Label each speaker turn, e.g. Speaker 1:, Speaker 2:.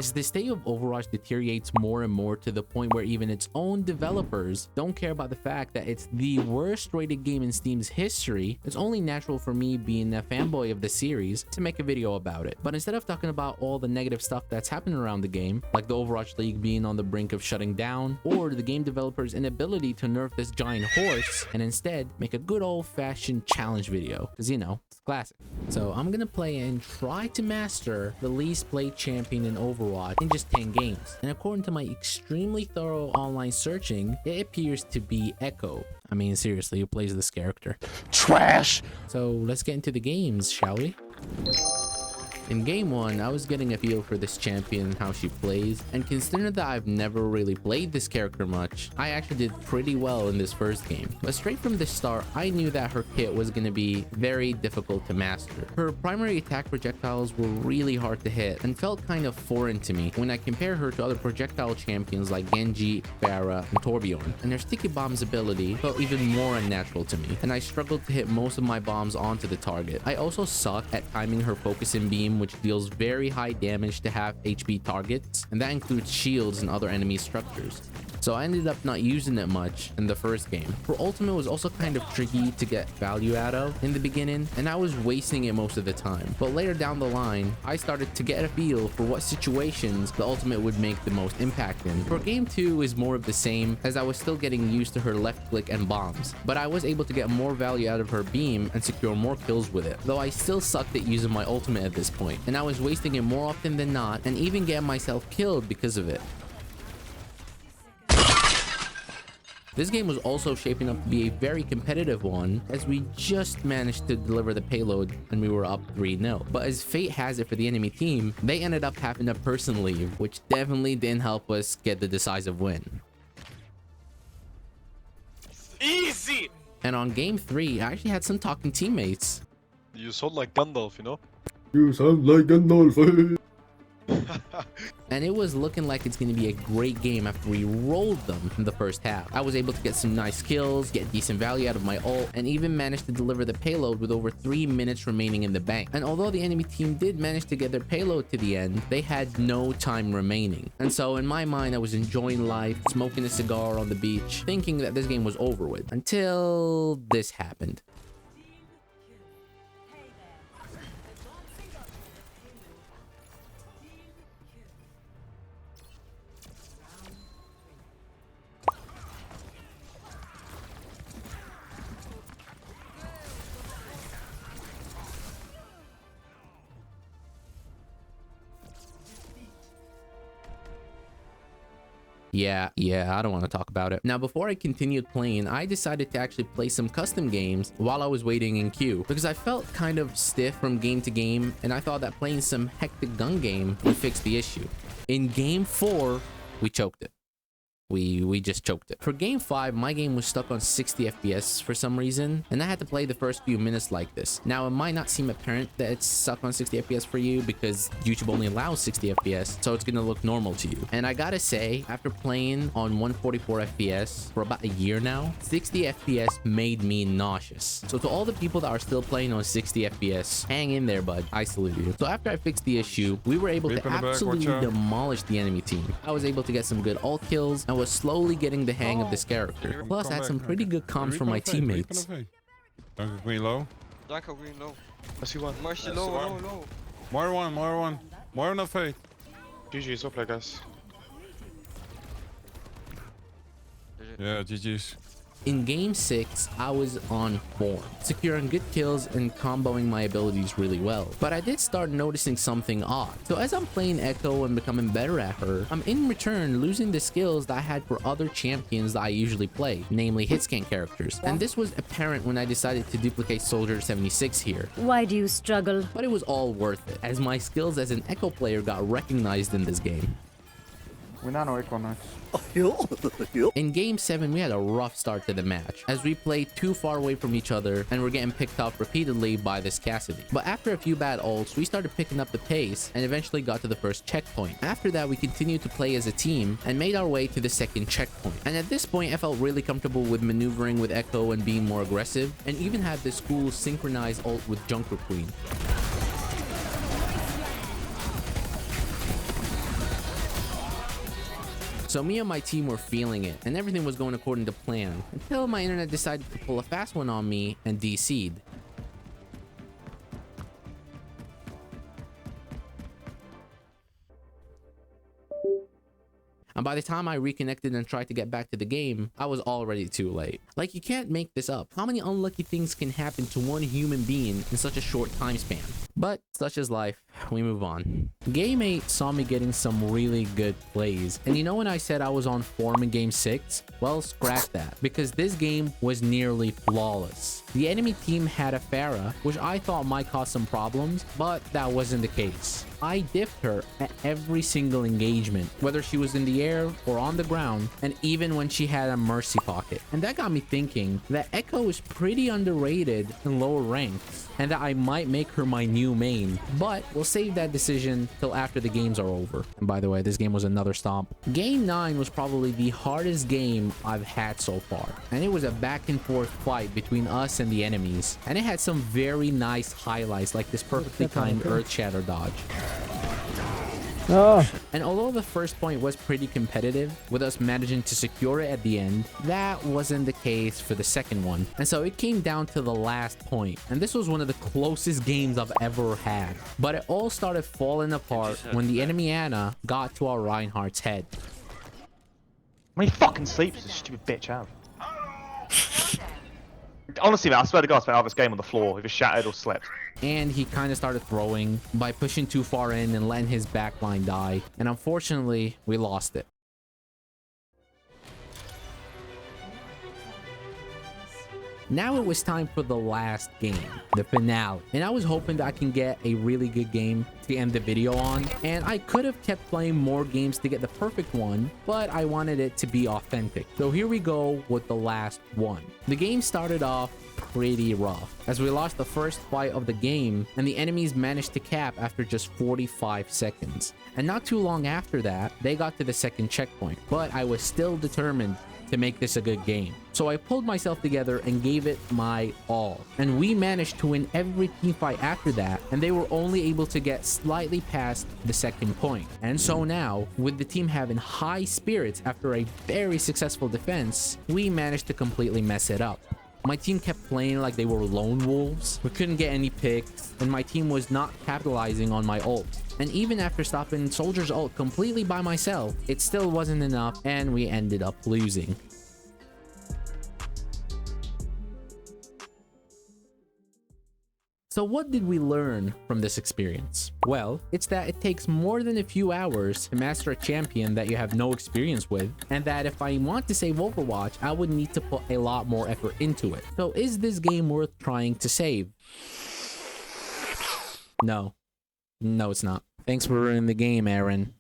Speaker 1: as the state of Overwatch deteriorates more and more to the point where even its own developers don't care about the fact that it's the worst rated game in Steam's history, it's only natural for me, being a fanboy of the series, to make a video about it. But instead of talking about all the negative stuff that's happening around the game, like the Overwatch League being on the brink of shutting down, or the game developers' inability to nerf this giant horse, and instead make a good old-fashioned challenge video, because you know, it's classic. So I'm gonna play and try to master the least played champion in Overwatch in just 10 games. And according to my extremely thorough online searching, it appears to be Echo. I mean, seriously, who plays this character? Trash! So let's get into the games, shall we? In game 1, I was getting a feel for this champion and how she plays, and considering that I've never really played this character much, I actually did pretty well in this first game. But straight from the start, I knew that her kit was going to be very difficult to master. Her primary attack projectiles were really hard to hit and felt kind of foreign to me when I compare her to other projectile champions like Genji, Pharah, and Torbjorn, and her sticky bombs ability felt even more unnatural to me, and I struggled to hit most of my bombs onto the target. I also suck at timing her focus and beam, which deals very high damage to half HP targets, and that includes shields and other enemy structures. So I ended up not using it much in the first game. Her ultimate was also kind of tricky to get value out of in the beginning, and I was wasting it most of the time. But later down the line, I started to get a feel for what situations the ultimate would make the most impact in. For game 2 is more of the same, as I was still getting used to her left click and bombs, but I was able to get more value out of her beam and secure more kills with it, though I still sucked at using my ultimate at this point, and I was wasting it more often than not, and even getting myself killed because of it. This game was also shaping up to be a very competitive one, as we just managed to deliver the payload and we were up 3-0. But as fate has it for the enemy team, they ended up having a person leave, which definitely didn't help us get the decisive win.
Speaker 2: Easy!
Speaker 1: And on game 3, I actually had some talking teammates.
Speaker 2: You sound like Gandalf, you know?
Speaker 3: You sound like Gandalf.
Speaker 1: And it was looking like it's going to be a great game after we rolled them in the first half. I was able to get some nice kills, get decent value out of my ult, and even managed to deliver the payload with over 3 minutes remaining in the bank. And although the enemy team did manage to get their payload to the end, they had no time remaining. And so in my mind, I was enjoying life, smoking a cigar on the beach, thinking that this game was over with, until this happened. Yeah, I don't want to talk about it. Now, before I continued playing, I decided to actually play some custom games while I was waiting in queue, because I felt kind of stiff from game to game, and I thought that playing some hectic gun game would fix the issue. In game 4, we choked it. We just choked it. For game 5, my game was stuck on 60 FPS for some reason, and I had to play the first few minutes like this. Now, it might not seem apparent that it's stuck on 60 FPS for you, because YouTube only allows 60 FPS, so it's gonna look normal to you. And I gotta say, after playing on 144 FPS for about a year now, 60 FPS made me nauseous. So to all the people that are still playing on 60 FPS, hang in there, bud. I salute you. So after I fixed the issue, we were able to absolutely demolish the enemy team. I was able to get some good ult kills, and was slowly getting the hang of this character. Plus, I had some pretty good comms from my teammates.
Speaker 4: Dank green low.
Speaker 2: Dank green low. I see one. Marsje
Speaker 4: Yes,
Speaker 2: low,
Speaker 4: one.
Speaker 2: low, low.
Speaker 4: More one. More on fate.
Speaker 2: GG's up, guys.
Speaker 4: Yeah, GG's.
Speaker 1: In game 6, I was on form, securing good kills and comboing my abilities really well. But I did start noticing something odd. So as I'm playing Echo and becoming better at her, I'm in return losing the skills that I had for other champions that I usually play, namely hitscan characters. And this was apparent when I decided to duplicate Soldier 76 here.
Speaker 5: Why do you struggle?
Speaker 1: But it was all worth it, as my skills as an Echo player got recognized in this game.
Speaker 6: We nano Echo, nice.
Speaker 1: In game 7, we had a rough start to the match, as we played too far away from each other and were getting picked off repeatedly by this Cassidy. But after a few bad ults, we started picking up the pace and eventually got to the first checkpoint. After that, we continued to play as a team and made our way to the second checkpoint. And at this point, I felt really comfortable with maneuvering with Echo and being more aggressive, and even had this cool synchronized ult with Junker Queen. So me and my team were feeling it, and everything was going according to plan, until my internet decided to pull a fast one on me and DC'd. And by the time I reconnected and tried to get back to the game, I was already too late. Like, you can't make this up. How many unlucky things can happen to one human being in such a short time span? But such is life. We move on. Game 8 saw me getting some really good plays. And you know when I said I was on form in Game 6? Well, scratch that, because this game was nearly flawless. The enemy team had a Pharah, which I thought might cause some problems, but that wasn't the case. I diffed her at every single engagement, whether she was in the air or on the ground, and even when she had a mercy pocket. And that got me thinking that Echo is pretty underrated in lower ranks, and that I might make her my new main. But we'll save that decision till after the games are over. And by the way, this game was another stomp. Game 9 was probably the hardest game I've had so far, and it was a back and forth fight between us and the enemies, and it had some very nice highlights, like this perfectly timed Earth Shatter dodge.
Speaker 5: Oh.
Speaker 1: And although the first point was pretty competitive, with us managing to secure it at the end, that wasn't the case for the second one. And so it came down to the last point, and this was one of the closest games I've ever had. But it all started falling apart when the enemy Ana got to our Reinhardt's head.
Speaker 7: How many fucking sleeps does this stupid bitch have? Honestly, man, I swear to God, I spent half this game on the floor, either shattered or slept.
Speaker 1: And he kind of started throwing by pushing too far in and letting his backline die. And unfortunately, we lost it. Now it was time for the last game, the finale. And I was hoping that I can get a really good game to end the video on. And I could have kept playing more games to get the perfect one, but I wanted it to be authentic. So here we go with the last one. The game started off pretty rough, as we lost the first fight of the game, and the enemies managed to cap after just 45 seconds. And not too long after that, they got to the second checkpoint, but I was still determined to make this a good game. So I pulled myself together and gave it my all. And we managed to win every team fight after that, and they were only able to get slightly past the second point. And so now, with the team having high spirits after a very successful defense, we managed to completely mess it up. My team kept playing like they were lone wolves. We couldn't get any picks, and my team was not capitalizing on my ult. And even after stopping Soldier's ult completely by myself, it still wasn't enough, and we ended up losing. So what did we learn from this experience? Well, it's that it takes more than a few hours to master a champion that you have no experience with, and that if I want to save Overwatch, I would need to put a lot more effort into it. So is this game worth trying to save? No. No, it's not. Thanks for ruining the game, Aaron.